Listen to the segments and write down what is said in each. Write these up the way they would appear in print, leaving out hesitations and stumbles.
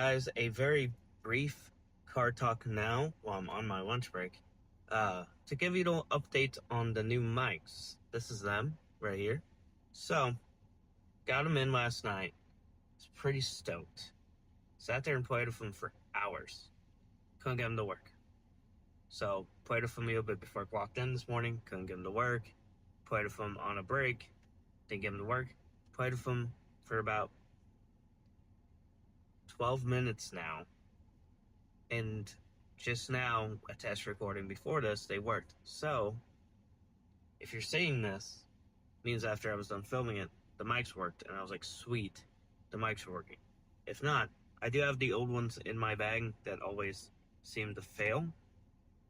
guys a very brief car talk now while I'm on my lunch break to give you an update on the new mics. This is them right here. So, got them in last night. Was pretty stoked. Sat there and played with them for hours. Couldn't get them to work. So, played with them a little bit before I walked in this morning. Couldn't get them to work. Played with them on a break. Didn't get them to work. Played with them for about 12 minutes now. And just now, a test recording before this, they worked. So, if you're seeing this, means after I was done filming it, the mics worked. And I was like, sweet, the mics are working. If not, I do have the old ones in my bag that always seem to fail.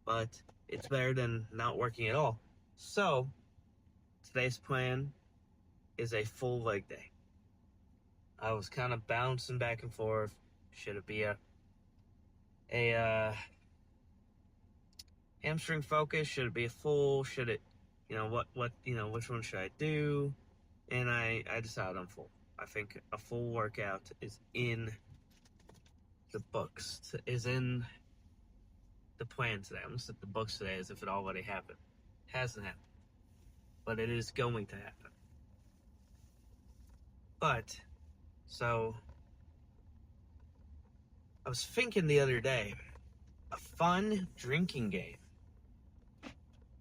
But it's better than not working at all. So, today's plan is a full leg day. I was kind of bouncing back and forth. Should it be a hamstring focus? Should it be a full? Should it, which one should I do? And I decided on full. I think a full workout is in the books, is in the plan today. I'm gonna set the books today as if it already happened. It hasn't happened, but it is going to happen. But, so, I was thinking the other day, a fun drinking game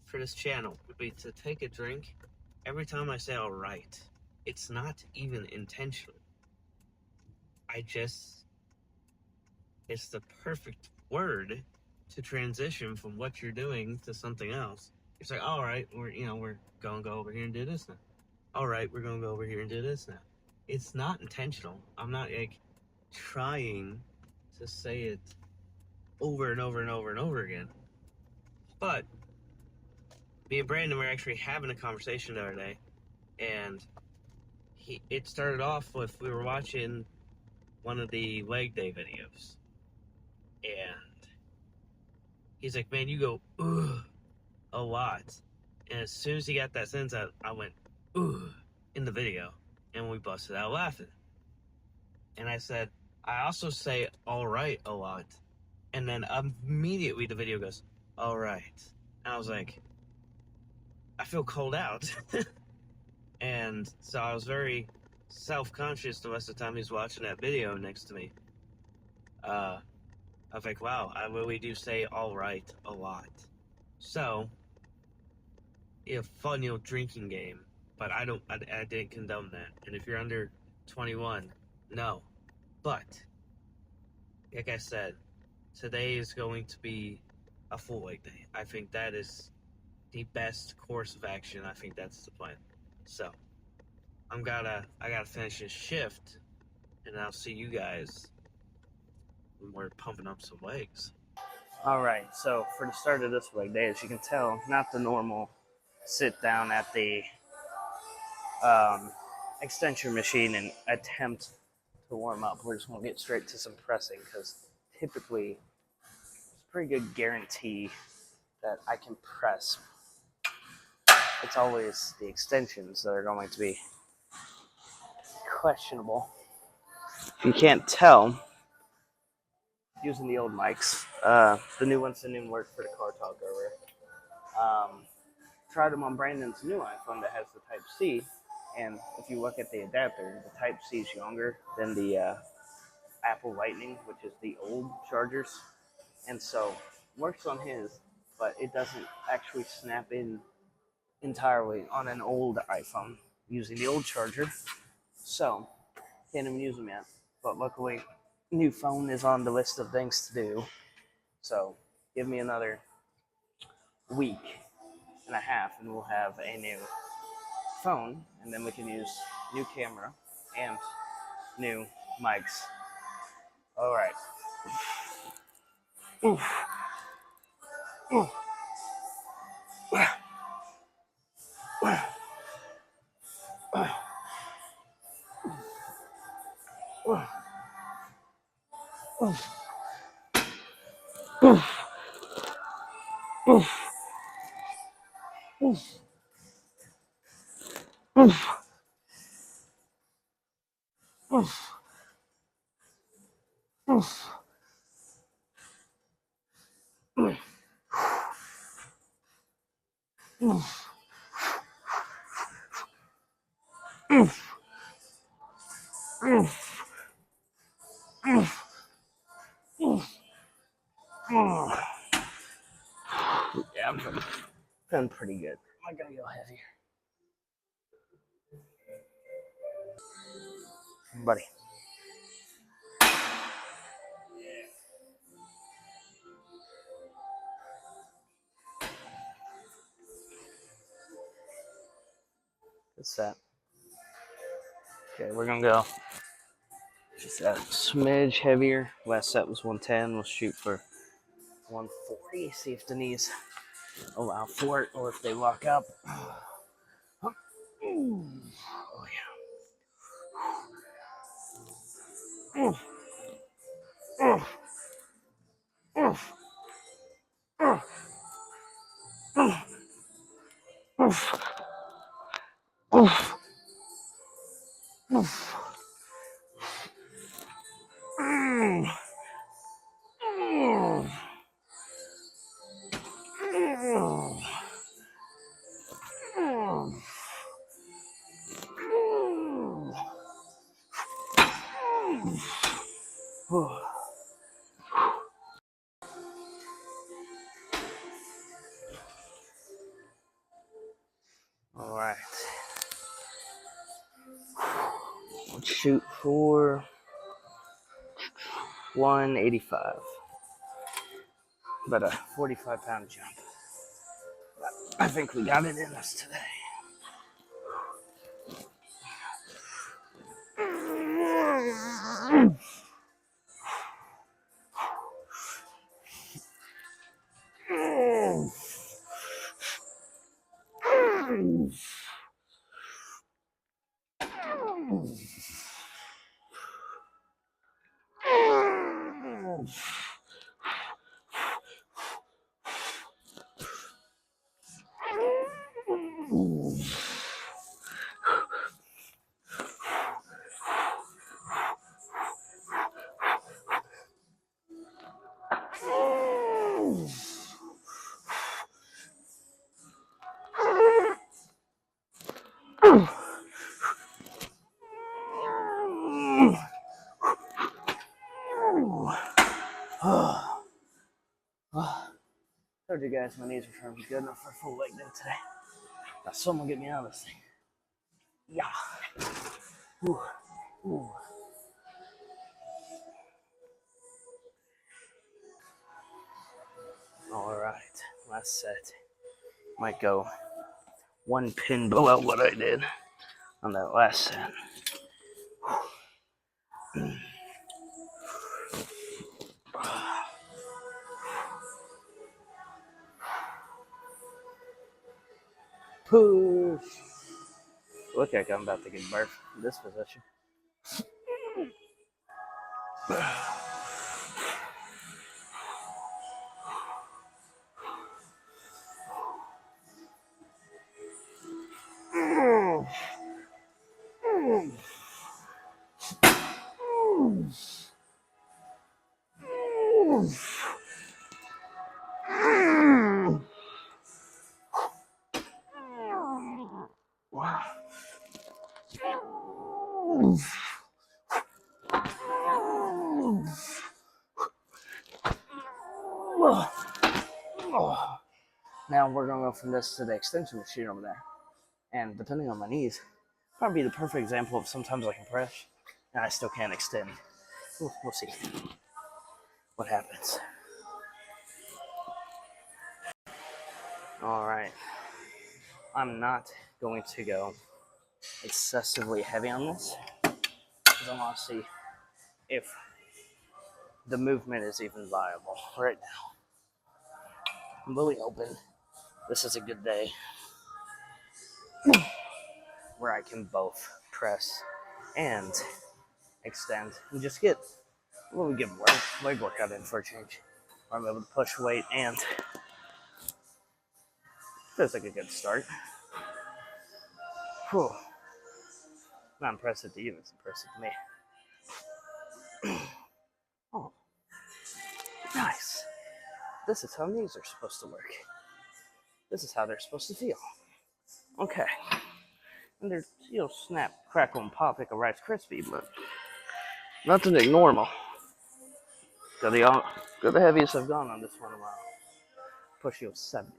for this channel would be to take a drink every time I say all right. It's not even intentional. It's the perfect word to transition from what you're doing to something else. It's like, all right, we're gonna go over here and do this now. All right, we're gonna go over here and do this now. It's not intentional. I'm not like trying to say it over and over and over and over again. But me and Brandon were actually having a conversation the other day, and it started off with, we were watching one of the leg day videos, and he's like, man, you go ugh a lot. And as soon as he got that sentence out, I went ugh in the video, and we busted out laughing. And I said, I also say all right a lot. And then immediately the video goes, all right. And I was like, I feel called out. And so I was very self-conscious the rest of the time he's watching that video next to me. I was like, wow, I really do say all right a lot. So, a fun little drinking game, but I didn't condone that. And if you're under 21, no. But, like I said, today is going to be a full leg day. I think that is the best course of action. I think that's the plan. So, I gotta finish this shift, and I'll see you guys when we're pumping up some legs. Alright, so for the start of this leg day, as you can tell, not the normal sit down at the extension machine and attempt to warm up. We're just going to get straight to some pressing, because typically it's a pretty good guarantee that I can press. It's always the extensions that are going to be questionable. If you can't tell, using the old mics, the new ones didn't even work for the car talk over. Tried them on Brandon's new iPhone that has the Type-C, and if you look at the adapter, the Type-C is younger than the Apple Lightning, which is the old chargers, and so works on his, but it doesn't actually snap in entirely on an old iPhone using the old charger, so can't even use them yet. But luckily, new phone is on the list of things to do, so give me another week and a half and we'll have a new phone, and then we can use new camera and new mics. All right. Oof. Oof. Yeah, I'm feeling pretty good. I'm not gonna go heavier. Buddy. Good set. Okay, we're gonna go just a smidge heavier. Last set was 110. We'll shoot for 140. See if the knees allow for it or if they lock up. Oh yeah. All right. Let's shoot for 185. About a 45-pound jump. I think we got it in us today. Told you guys my knees are firmly good enough for a full leg day today. Now someone get me out of this thing. Yeah. Ooh. Ooh. All right. Last set. Might go one pin below what I did on that last set. Push. Look like I'm about to get burped in this position. Now we're gonna go from this to the extension machine over there. And depending on my knees, probably the perfect example of sometimes I can press and I still can't extend. We'll see what happens. All right. I'm not going to go excessively heavy on this because I want to see if the movement is even viable right now. I'm really hoping this is a good day where I can both press and extend and just get a little bit of leg workout in for a change. Where I'm able to push weight and feels like a good start. Whew. Not impressive to you, it's impressive to me. Oh, This is how knees are supposed to work. This is how they're supposed to feel. Okay. And they're, snap, crackle, and pop like a Rice Krispie, but nothing normal. So the heaviest I've gone on this one in a while. Pushing 70.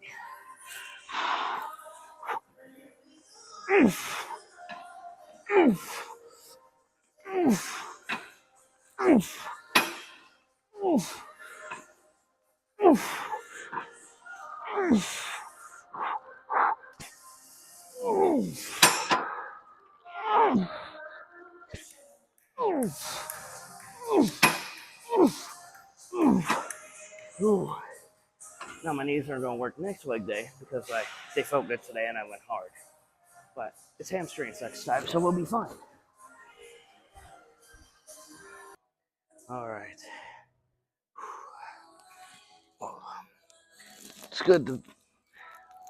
Ooh. Now my knees aren't going to work next leg day because they felt good today and I went hard. But it's hamstrings next time, so we'll be fine. All right. It's good to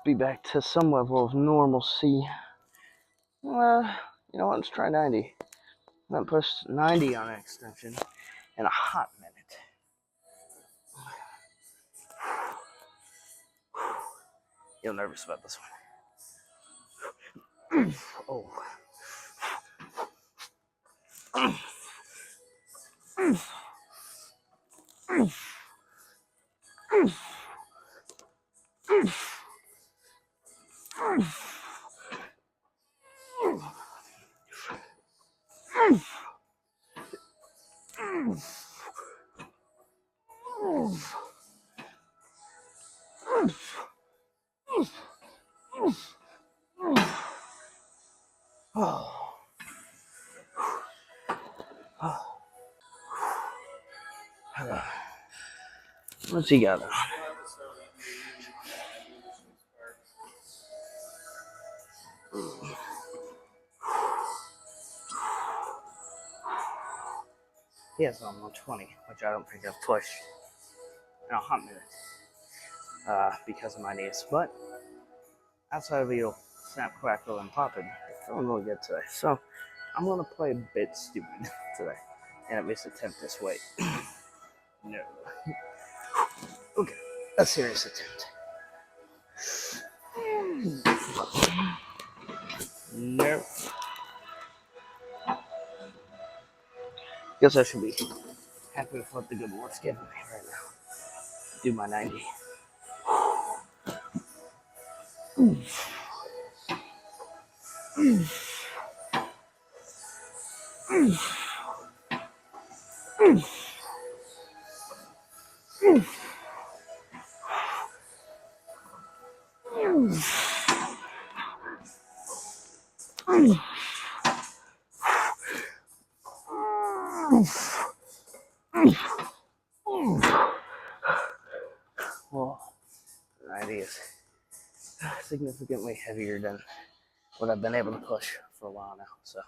be back to some level of normalcy. You know what? Let's try 90. I haven't pushed 90 on an extension in a hot minute. You're nervous about this one. Oh. What's he got on? He has on 120, which I don't think I've pushed in a hot minute because of my knees. But outside of you snap, crackle, and popping, it's feeling really good today. So I'm going to play a bit stupid today and at least attempt this weight. No. Okay, a serious attempt. No. Guess I should be happy with what the good Lord's giving me right now. Do my 90. Well, 90 is significantly heavier than what I've been able to push for a while now. So.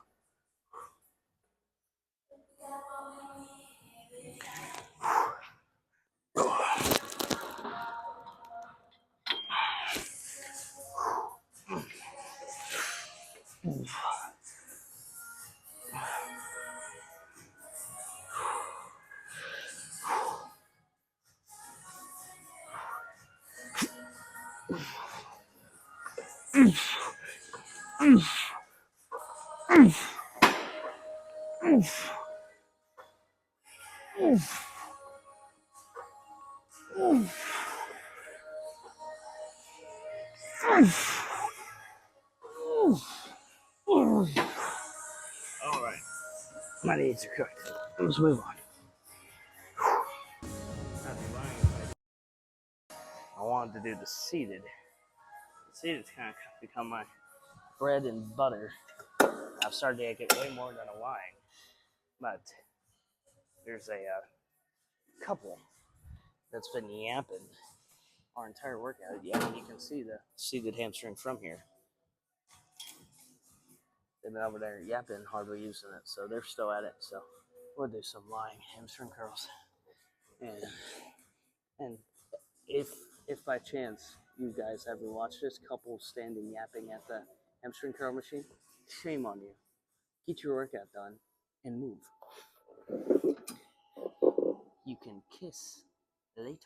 All right, my knees are cooked. Let's move on. I wanted to do the seated. The seated kind of become my bread and butter. I've started to get way more than a lying, but there's a couple that's been yapping our entire workout. Yeah, you can see the seated hamstring from here. They've been over there yapping, hardly using it, so they're still at it. So we'll do some lying hamstring curls, and if by chance you guys ever watch this couple standing yapping at the hamstring curl machine, shame on you. Get your workout done and move. You can kiss later.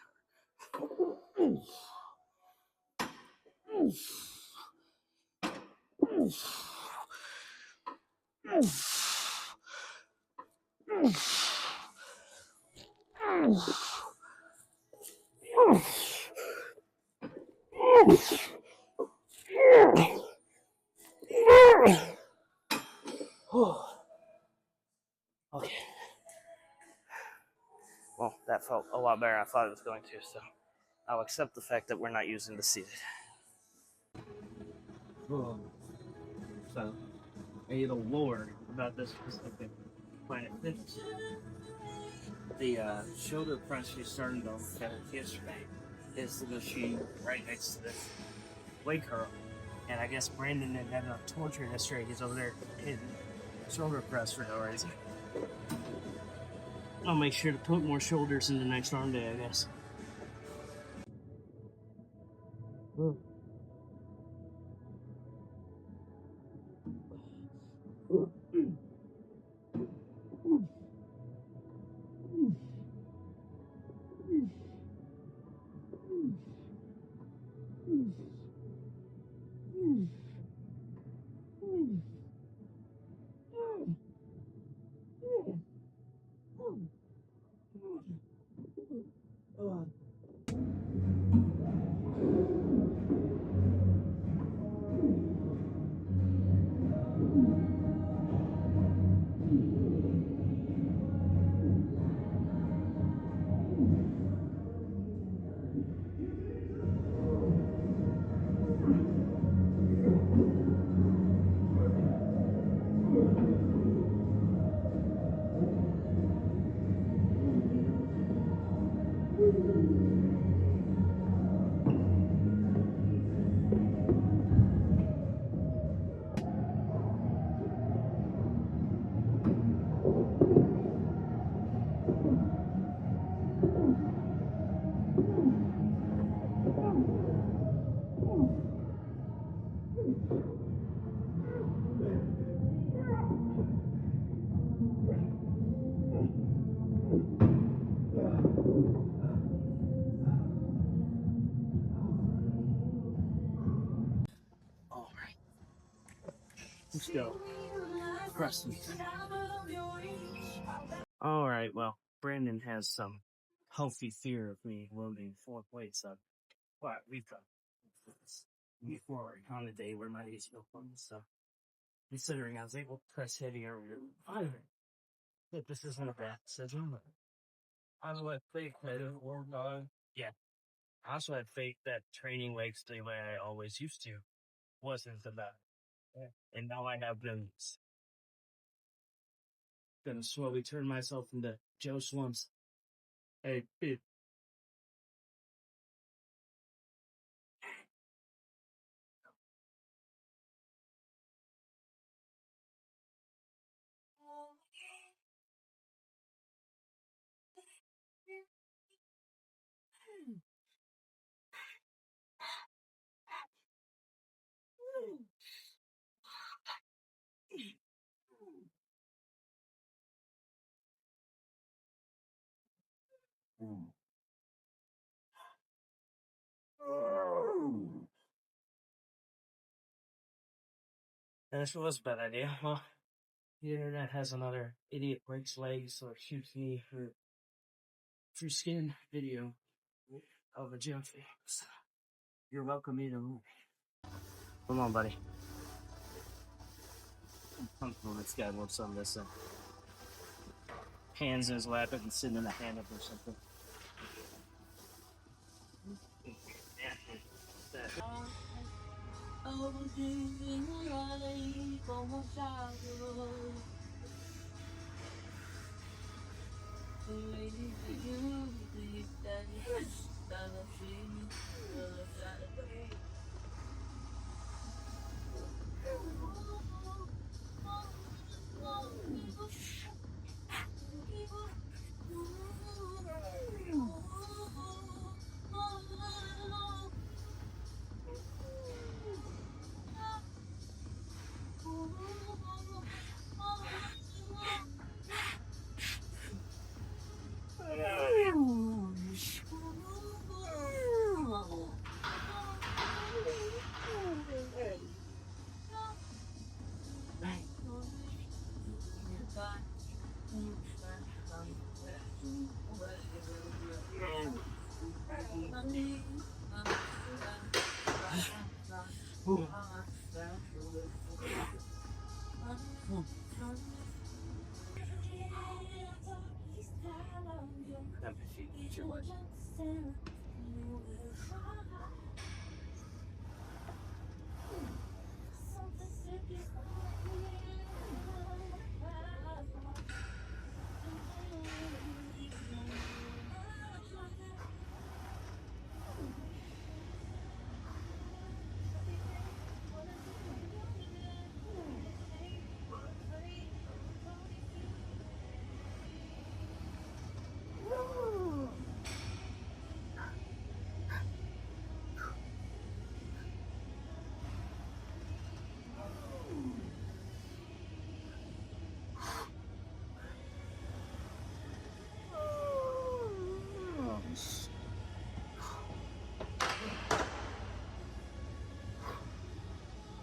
Okay. Well, that felt a lot better than I thought it was going to, so I'll accept the fact that we're not using the seated. Oh. So, a little lore about this specific Planet Fitness. The shoulder press we started on yesterday is the machine right next to this weight curl. And I guess Brandon didn't have enough torture yesterday. He's over there hitting shoulder press for no reason. I'll make sure to put more shoulders in the next arm day, I guess. Alright. Let's go. Press me. Alright, well, Brandon has some healthy fear of me loading 4 plates up. But we've done this before on a day where my days feel fun, so considering I was able to press heavier, that this isn't a bad decision. I also had faith that it worked on. Yeah. I also had faith that training legs the way I always used to wasn't the best. Yeah. And now I have been gonna slowly turn myself into Joe Slumps. Hey, it, this was a bad idea. Well, the internet has another idiot breaks legs or shoots me for through skin video of a gym fan. You're welcome either way. Come on, buddy. I'm comfortable this guy wants some of this. Hands in his lap and sitting in a hammock or something.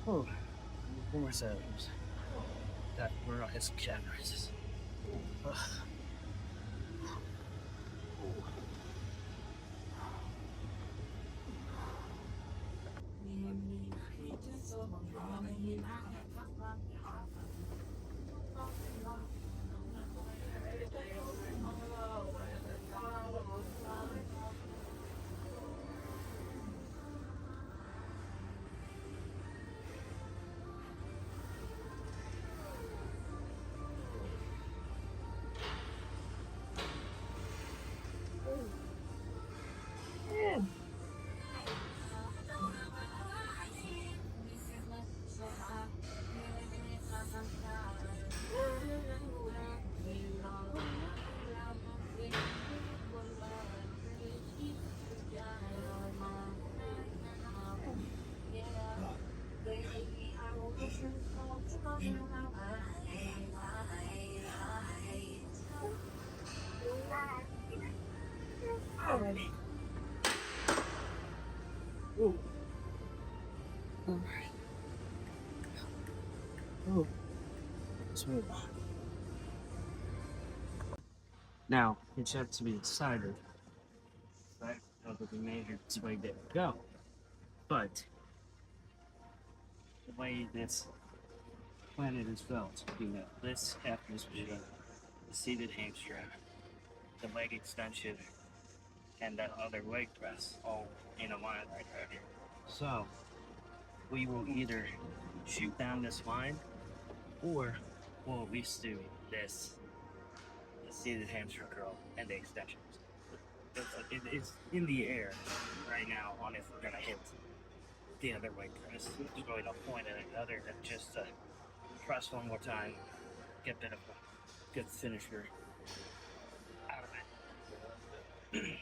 Oh, more settlers. That were on his cameras. Ugh. Ooh. Oh, smooth. Now, it's yet to be decided right how the major way to go. But the way this planet is built, you know, this happens with the seated hamstring, the leg extension, and that other leg press all in a line right there. So we will either shoot down this line or we'll at least do this, the seated hamstring curl and the extensions. It's in the air right now on if we're gonna hit the other leg press. There's really no point in it other than just to press one more time, get a bit of a good finisher out of it.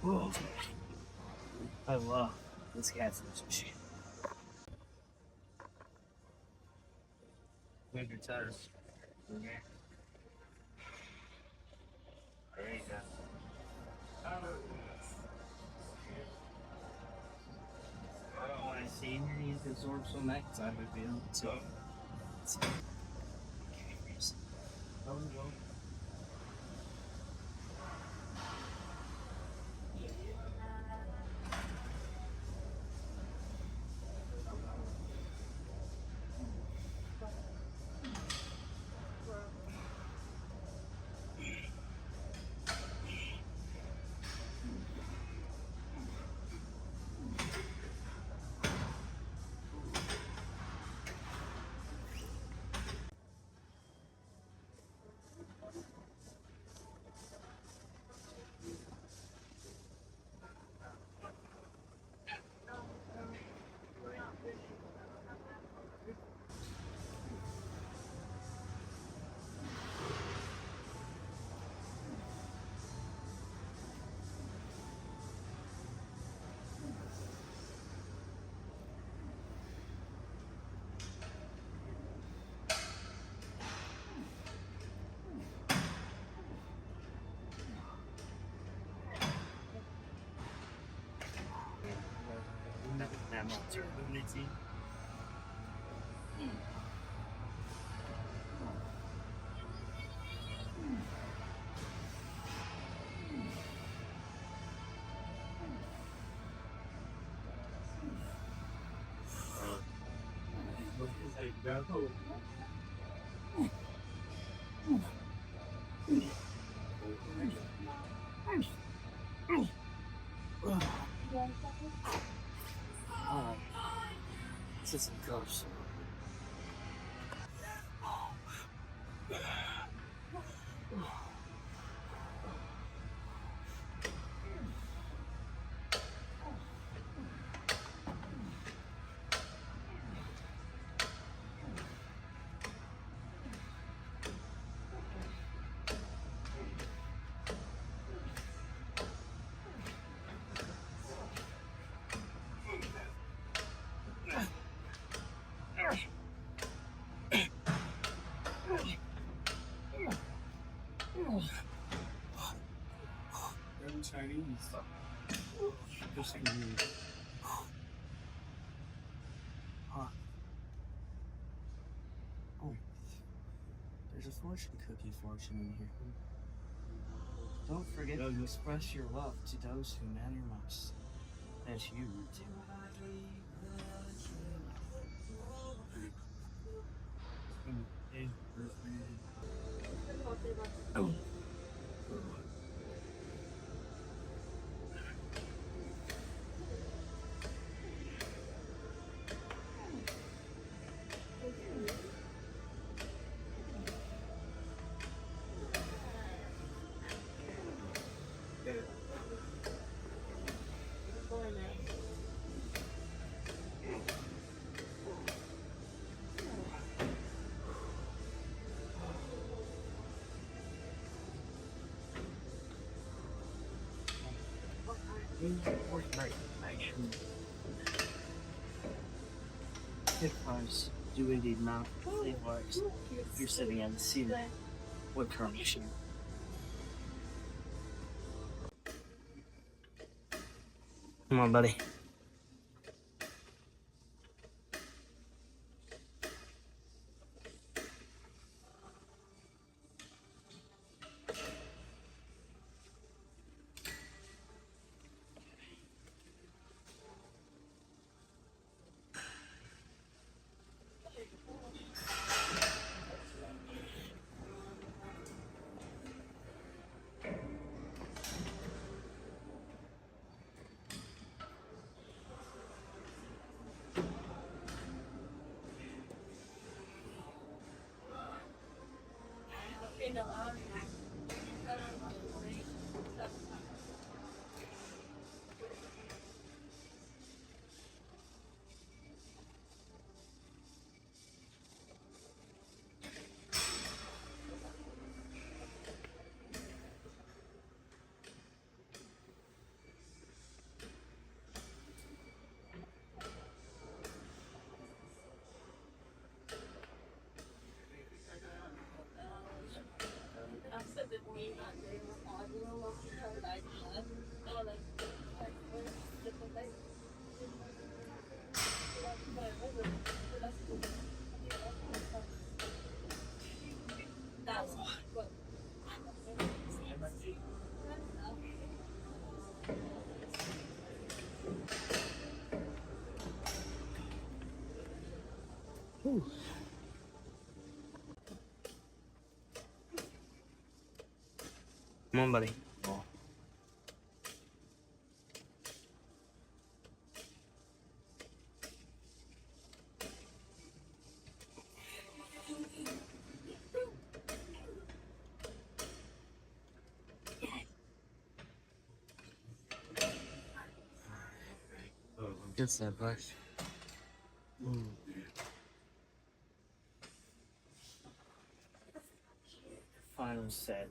Whoa. I love this gas in this machine. Move your toes. Okay. There you go. When I see you can absorb some that because I would be able to. Oh, no. Unity. This is a ghost. Chinese. Just huh. Oh, there's a fortune cookie fortune in here. Don't forget to express your love to those who matter most. That's you, too. Oh. Right. If price do indeed not leave works, you're sitting at the seat with permission. Come on, buddy. Whew. Come on, buddy. Oh. Just that bush. Final set.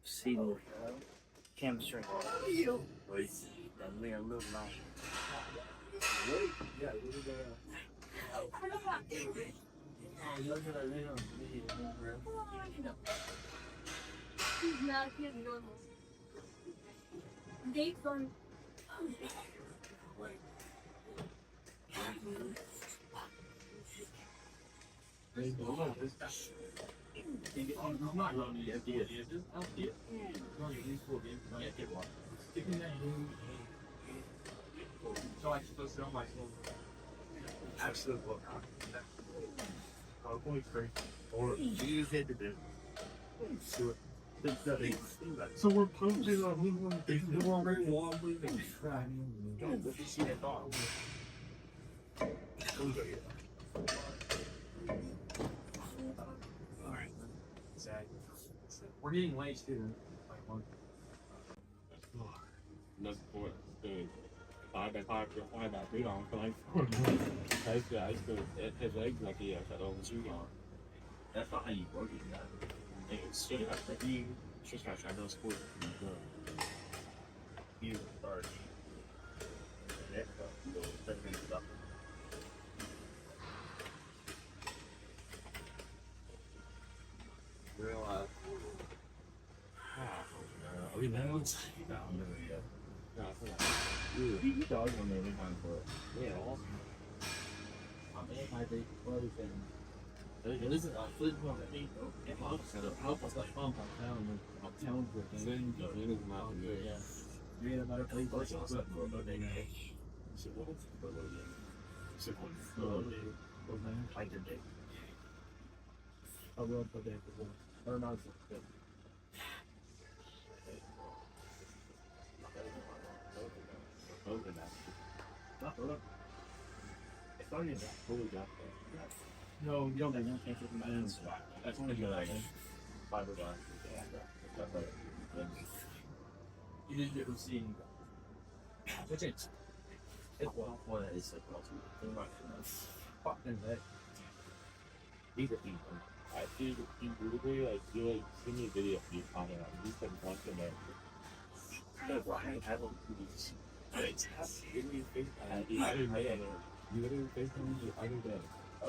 Seated chemistry. That we are moving on. He's not his normal. Date's on. Absolutely. Or you just hit the do. So we're posting on we won't bring one moving. Alright. We're getting late too. That's for the 5x5 for like 4 I still his legs like he has that old shoe on. That's not how you work it. It's just got to know sport. You start. Realize. We know it's you dog on there time for it. Yeah, awesome. I think there isn't a flip on the feet though. It helps us like bump on town for things. It is not good. Yeah. You ain't about to play for something. I did it. I will put that or not. No, you don't think it's my own spot. That's only good. Fiberglass. You didn't ever see which it's well one is like fucking that. These are people. I see you really like you like send me a video of you talking about you said watching that. That's why I have them to these. It's in your face. You literally face them the other day. I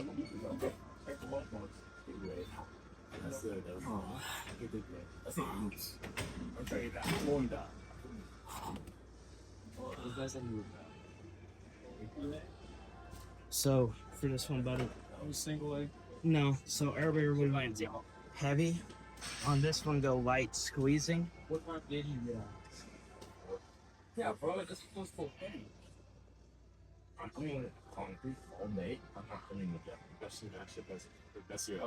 said, that's not loose. I'm telling you that. I'm going down. What's that saying? So for this one, buddy. I was single leg. No, so everybody went heavy. On this one, go light squeezing. What part did you get? Yeah, bro, this was so heavy. I'm doing concrete all day. I'm not doing the gym. That's your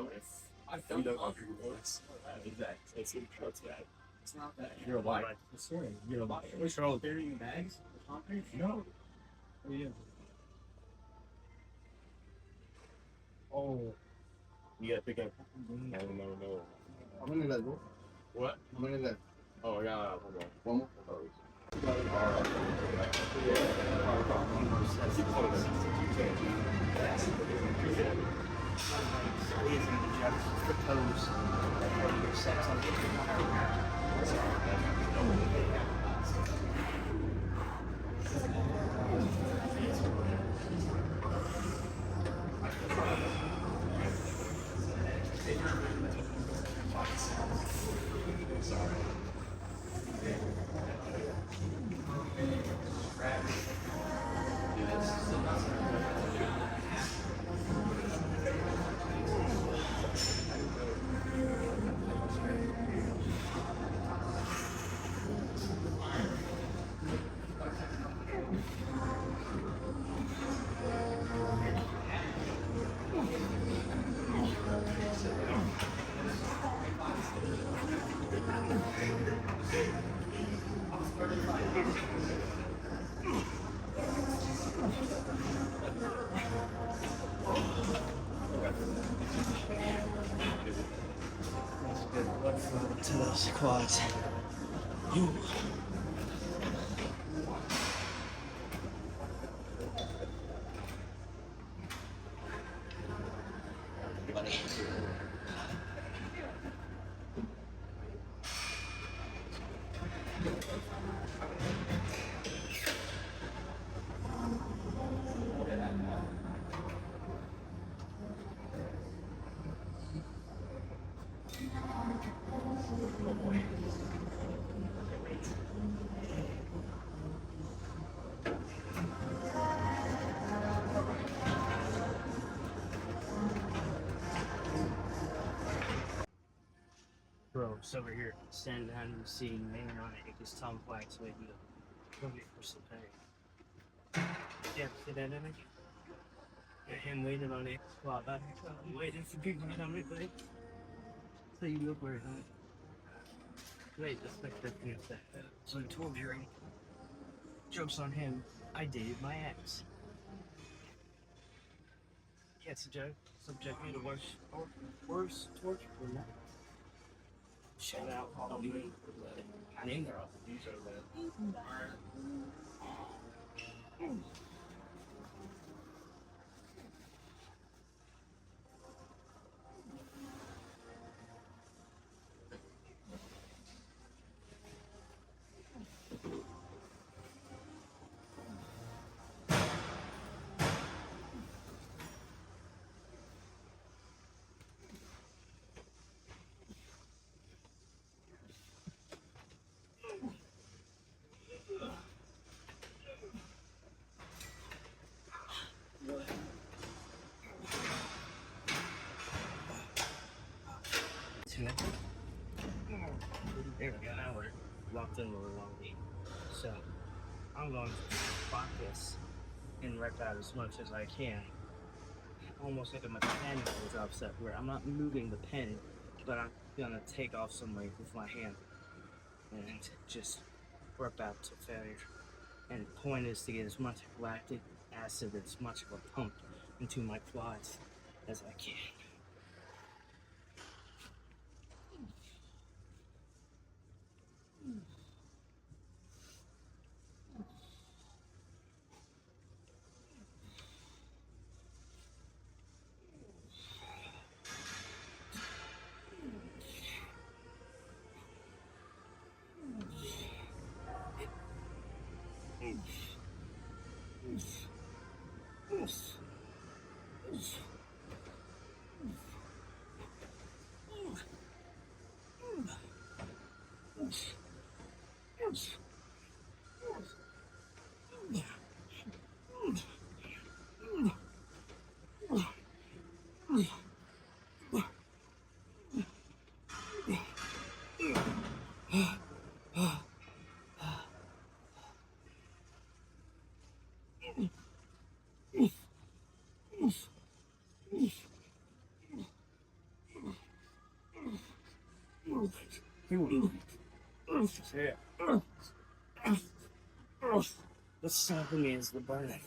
I found out on your voice. Exactly. It's bad. It's not bad. You're alive. You're alive. Which are all burying bags? Concrete? No. Oh, yeah. Oh. You gotta pick up. I don't know. How many left? What? How many left? Oh, yeah. Hold on. One more? Squeezing the jab, the toes, before you get sex on to those quads. Ooh. Buddy. it's over here. Stand down in the seat and lean on it. It gets Tom Wax with you. Go get for some pay. Yeah, see that image? Got him waiting on it. Well, back. Waiting for people to come with me. So you look where it's at. Wait, just like that thing up there. So I told Jerry. Joke's on him. I dated my ex. Yeah, it's a joke. Subject me to worse torture than that. Shout out all the I named her off the news over there. There we go, now we're locked in where we want to be. So, I'm going to spot this and rip out as much as I can. Almost like a mechanical job set where I'm not moving the pen, but I'm gonna take off some weight with my hand and just rip out to failure. And the point is to get as much lactic acid, as much of a pump into my quads as I can. What's stopping me is the burning.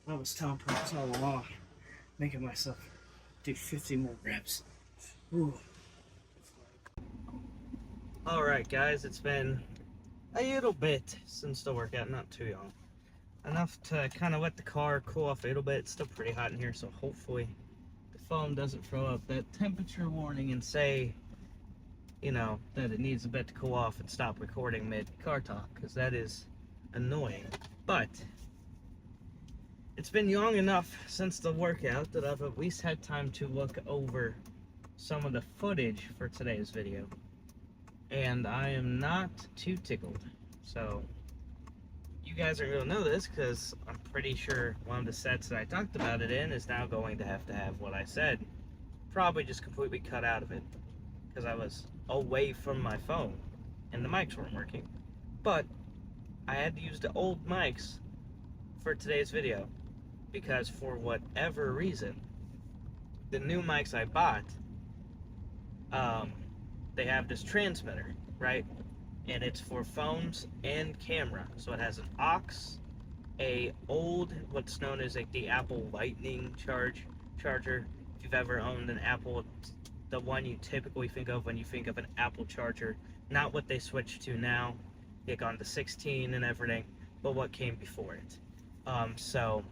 I was telling Props all along, making myself do 50 more reps. Ooh. Alright guys, it's been a little bit since the workout, not too long. Enough to kind of let the car cool off a little bit. It's still pretty hot in here, so hopefully the phone doesn't throw up that temperature warning and say, you know, that it needs a bit to cool off and stop recording mid-car talk, because that is annoying. But it's been long enough since the workout that I've at least had time to look over some of the footage for today's video. And I am not too tickled. So, you guys are going to know this because I'm pretty sure one of the sets that I talked about it in is now going to have what I said probably just completely cut out of it. Because I was away from my phone and the mics weren't working. But I had to use the old mics for today's video. Because for whatever reason, the new mics I bought, they have this transmitter, right? And it's for phones and camera. So it has an aux, a old, what's known as like the Apple Lightning charger. If you've ever owned an Apple, the one you typically think of when you think of an Apple charger, not what they switched to now, like on the 16 and everything, but what came before it. So,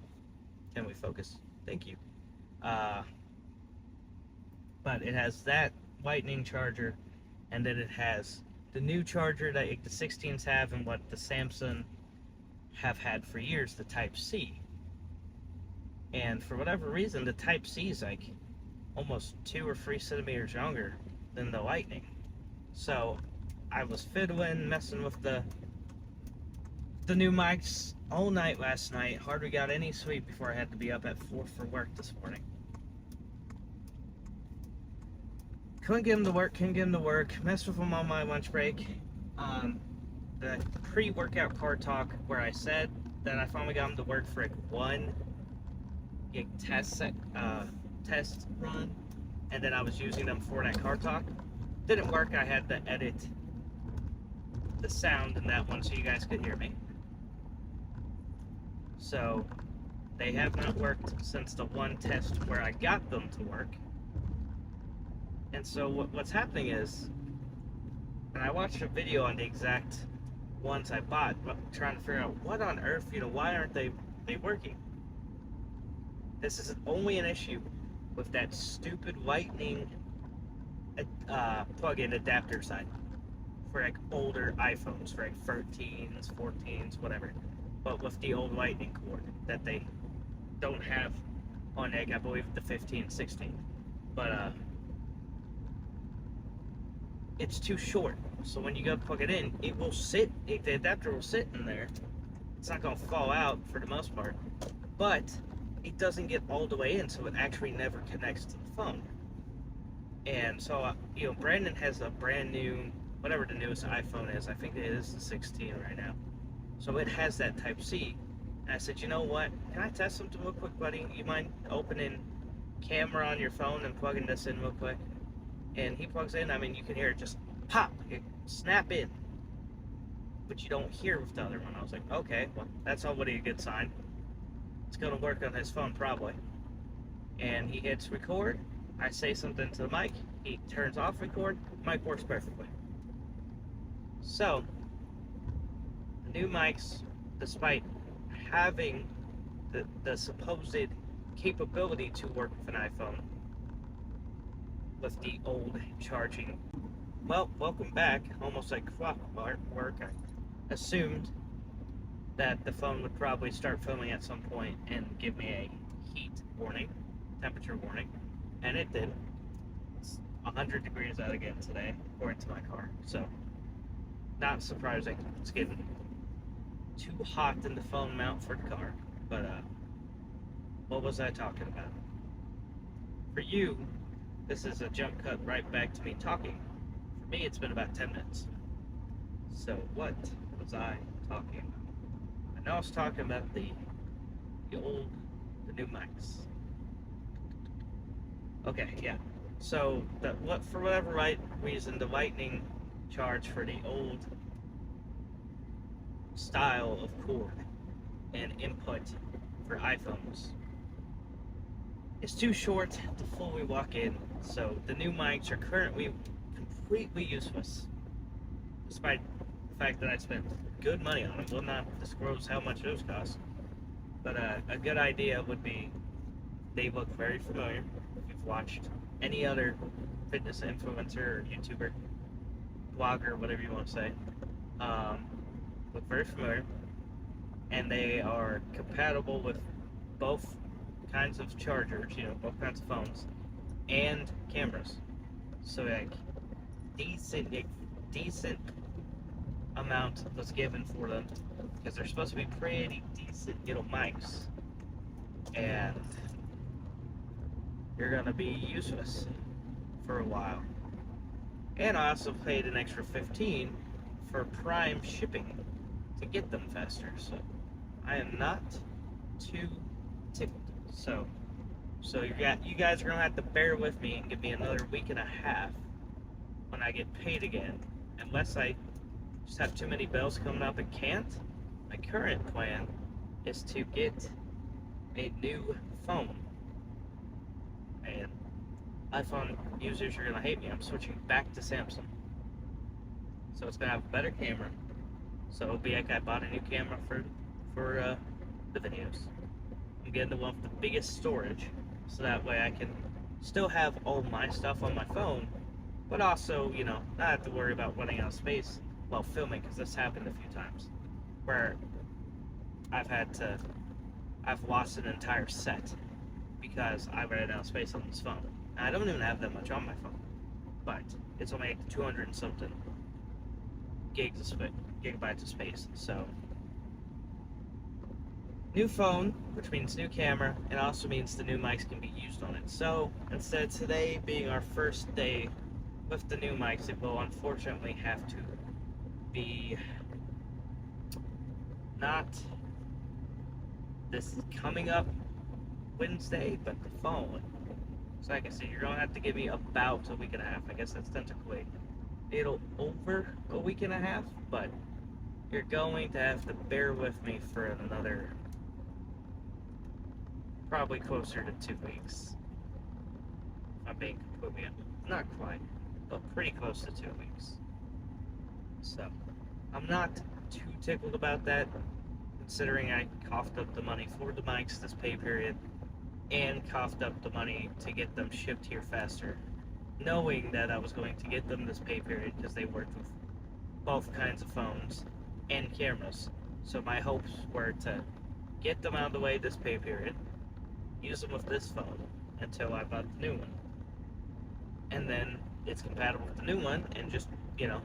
can we focus? Thank you. But it has that Lightning charger, and then it has the new charger that the 16s have and what the Samsung have had for years the Type-C. And for whatever reason, the Type-C is like almost 2 or 3 centimeters younger than the Lightning. So I was fiddling, messing with the new mics all night last night. Hardly got any sleep before I had to be up at 4 for work this morning. Couldn't get them to work, messed with them on my lunch break. The pre-workout car talk where I said that I finally got them to work for like one test run, and then I was using them for that car talk. Didn't work. I had to edit the sound in that one so you guys could hear me. So they have not worked since the one test where I got them to work. And so what's happening is, and I watched a video on the exact ones I bought, trying to figure out what on earth, why aren't they working? This is only an issue with that stupid Lightning plug-in adapter side for like older iPhones, for like 13s, 14s, whatever. But with the old Lightning cord that they don't have on like, I believe the 15, 16. But it's too short. So when you go plug it in, it will sit, the adapter will sit in there. It's not gonna fall out for the most part, but it doesn't get all the way in, so it actually never connects to the phone. And so, Brandon has a brand new, whatever the newest iPhone is, I think it is the 16 right now. So it has that Type-C. And I said, you know what, can I test something real quick, buddy? You mind opening camera on your phone and plugging this in real quick? And he plugs in, you can hear it just pop, it snap in. But you don't hear with the other one. I was like, okay, well, that's already a good sign. It's gonna work on his phone probably. And he hits record, I say something to the mic, he turns off record, mic works perfectly. So, the new mics, despite having the supposed capability to work with an iPhone, with the old charging. Well, welcome back. Almost like clockwork. I assumed that the phone would probably start filming at some point and give me a heat warning, temperature warning, and it did. It's 100 degrees out again today, according to my car. So, not surprising. It's getting too hot in the phone mount for the car. But, what was I talking about? For you, this is a jump cut right back to me talking. For me, it's been about 10 minutes. So what was I talking about? I know I was talking about the new mics. Okay, yeah. So for whatever reason, the Lightning charge for the old style of cord and input for iPhones is too short to fully walk in, so the new mics are currently completely useless, despite the fact that I spent good money on them. Will not disclose how much those cost, but a good idea would be, they look very familiar. If you've watched any other fitness influencer or YouTuber, blogger, whatever you want to say, look very familiar, and they are compatible with both kinds of chargers, both kinds of phones and cameras. So like decent amount was given for them, because they're supposed to be pretty decent mics, and you're gonna be useless for a while. And I also paid an extra $15 for Prime shipping to get them faster, so I am not too tickled. So you guys are gonna have to bear with me and give me another week and a half when I get paid again, unless I just have too many bills coming up and can't. My current plan is to get a new phone, and iPhone users are gonna hate me. I'm switching back to Samsung, so it's gonna have a better camera. So it'll be like I bought a new camera for the videos. I'm getting the one with the biggest storage, so that way I can still have all my stuff on my phone, but also, not have to worry about running out of space while filming, because this happened a few times, where I've lost an entire set because I ran out of space on this phone. I don't even have that much on my phone, but it's only 200 and something gigabytes of space. So, new phone, which means new camera, and also means the new mics can be used on it. So, instead of today being our first day with the new mics, it will unfortunately have to be not this coming up Wednesday, but the following. So like I said, you're gonna have to give me about a week and a half. I guess that's technically a little over a week and a half, but you're going to have to bear with me for another probably closer to 2 weeks. If I'm being completely not quite, but pretty close to 2 weeks. So I'm not too tickled about that, considering I coughed up the money for the mics this pay period and coughed up the money to get them shipped here faster, knowing that I was going to get them this pay period because they worked with both kinds of phones and cameras. So my hopes were to get them out of the way this pay period, use them with this phone until I bought the new one, and then it's compatible with the new one, and just, you know,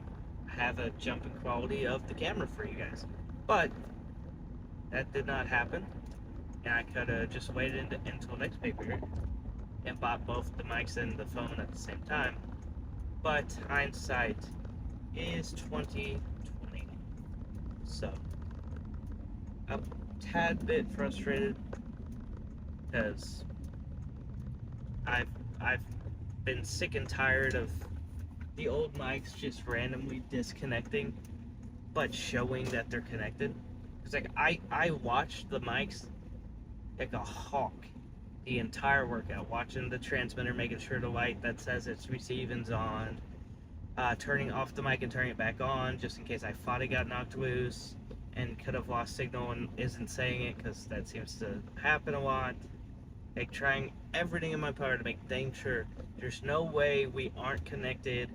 have a jump in quality of the camera for you guys. But that did not happen, and I could have just waited until next pay period and bought both the mics and the phone at the same time. But hindsight is 2020. So a tad bit frustrated because I've been sick and tired of the old mics just randomly disconnecting but showing that they're connected. It's like I watched the mics like a hawk the entire workout, watching the transmitter, making sure the light that says it's receiving's on, turning off the mic and turning it back on just in case I thought it got knocked loose and could have lost signal and isn't saying it, because that seems to happen a lot. Like, trying everything in my power to make dang sure there's no way we aren't connected.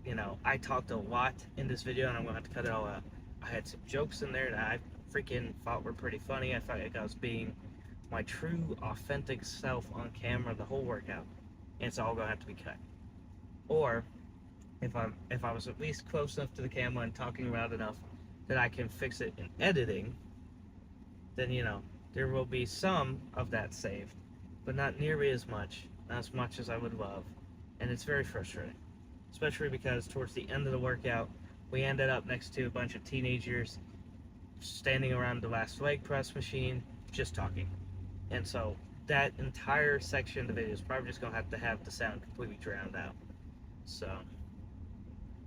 You know, I talked a lot in this video, and I'm gonna have to cut it all out. I had some jokes in there that I freaking thought were pretty funny. I felt like I was being my true, authentic self on camera the whole workout, and it's all gonna have to be cut. Or if I was at least close enough to the camera and talking loud enough that I can fix it in editing, then, you know, there will be some of that saved, but not nearly as much as I would love, and it's very frustrating, especially because towards the end of the workout, we ended up next to a bunch of teenagers standing around the last leg press machine, just talking. And so that entire section of the video is probably just going to have the sound completely drowned out. So,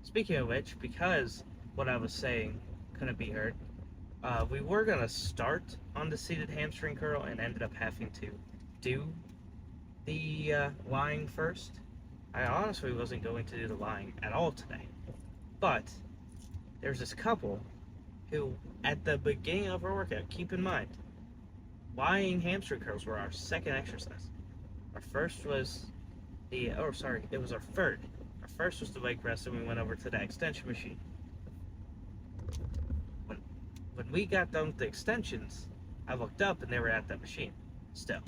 speaking of which, because what I was saying couldn't be heard, we were going to start on the seated hamstring curl and ended up having to do the lying first. I honestly wasn't going to do the lying at all today. But there's this couple who, at the beginning of our workout, keep in mind, lying hamstring curls were our second exercise. Our first was it was our third. Our first was the leg press, and we went over to the extension machine. When we got done with the extensions, I looked up and they were at that machine. Still,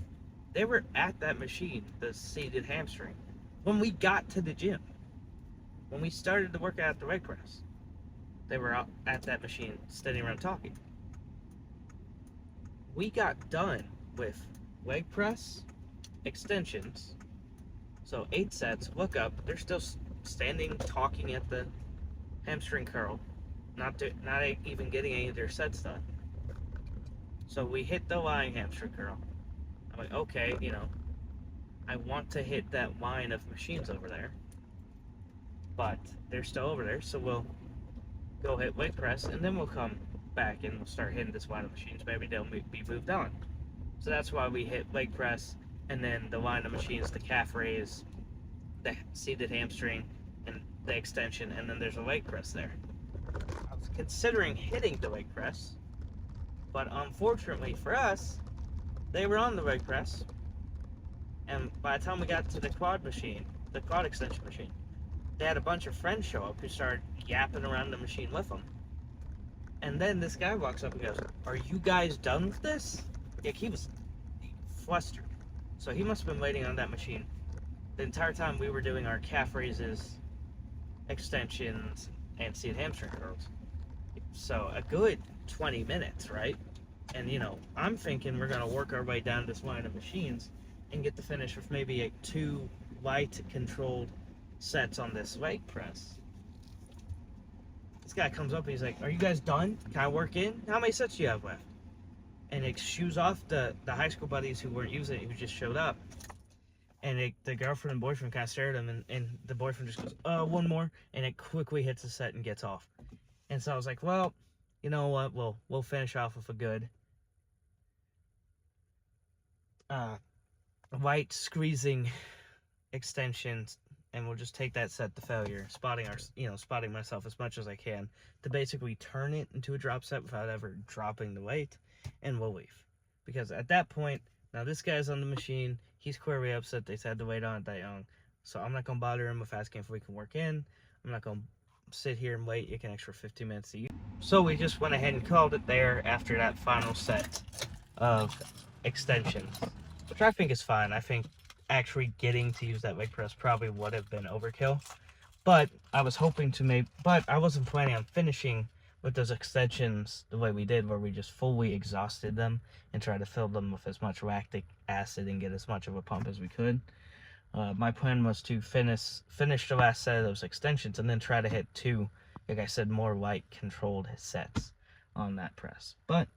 they were at that machine, the seated hamstring, when we got to the gym. When we started to work out the leg press, they were out at that machine, standing around talking. We got done with leg press, extensions, so 8 sets. Look up, they're still standing, talking at the hamstring curl, not even getting any of their sets done. So we hit the lying hamstring curl. I'm like, okay, you know, I want to hit that line of machines over there, but they're still over there, so we'll go hit leg press, and then we'll come back and we'll start hitting this line of machines. Maybe they'll be moved on. So that's why we hit leg press, and then the line of machines, the calf raise, the seated hamstring, and the extension, and then there's a leg press there. I was considering hitting the leg press, but unfortunately for us, they were on the leg press, and by the time we got to the quad machine, the quad extension machine, they had a bunch of friends show up who started yapping around the machine with them. And then this guy walks up and goes, "Are you guys done with this?" Like, he was flustered. So he must have been waiting on that machine the entire time we were doing our calf raises, extensions, and seat hamstring curls. So a good 20 minutes, right? And I'm thinking we're gonna work our way down this line of machines and get the finish with maybe 2 light controlled sets on this leg press. This guy comes up and he's like, "Are you guys done? Can I work in? How many sets do you have left?" And it shoos off the high school buddies who weren't using it, who just showed up. And the girlfriend and boyfriend kind of stare at him, and the boyfriend just goes, "One more," and it quickly hits the set and gets off. And so I was like, well, you know what? We'll finish off with a good white squeezing extensions, and we'll just take that set to failure, spotting myself as much as I can to basically turn it into a drop set without ever dropping the weight, and we'll leave. Because at that point, now this guy's on the machine, he's clearly upset they had the weight on it that young, so I'm not going to bother him with asking if we can work in. I'm not going to sit here and wait an extra 15 minutes to use. So we just went ahead and called it there after that final set of extensions, which I think is fine. I think actually getting to use that leg press probably would have been overkill, but I was hoping to but I wasn't planning on finishing with those extensions the way we did, where we just fully exhausted them and tried to fill them with as much lactic acid and get as much of a pump as we could. My plan was to finish the last set of those extensions and then try to hit 2, like I said, more light controlled sets on that press. But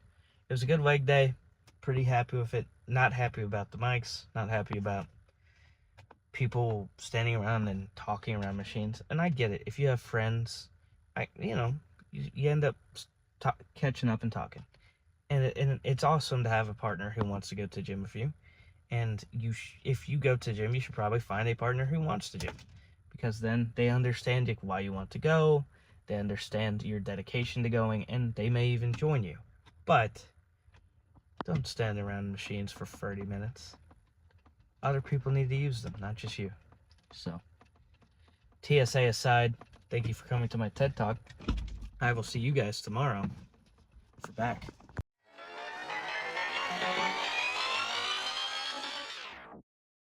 it was a good leg day. Pretty happy with it. Not happy about the mics. Not happy about people standing around and talking around machines. And I get it. If you have friends, you end up catching up and talking. And it's awesome to have a partner who wants to go to the gym with you. And if you go to the gym, you should probably find a partner who wants to gym, because then they understand why you want to go. They understand your dedication to going, and they may even join you. But don't stand around machines for 30 minutes. Other people need to use them, not just you. So, TSA aside, thank you for coming to my TED Talk. I will see you guys tomorrow for back.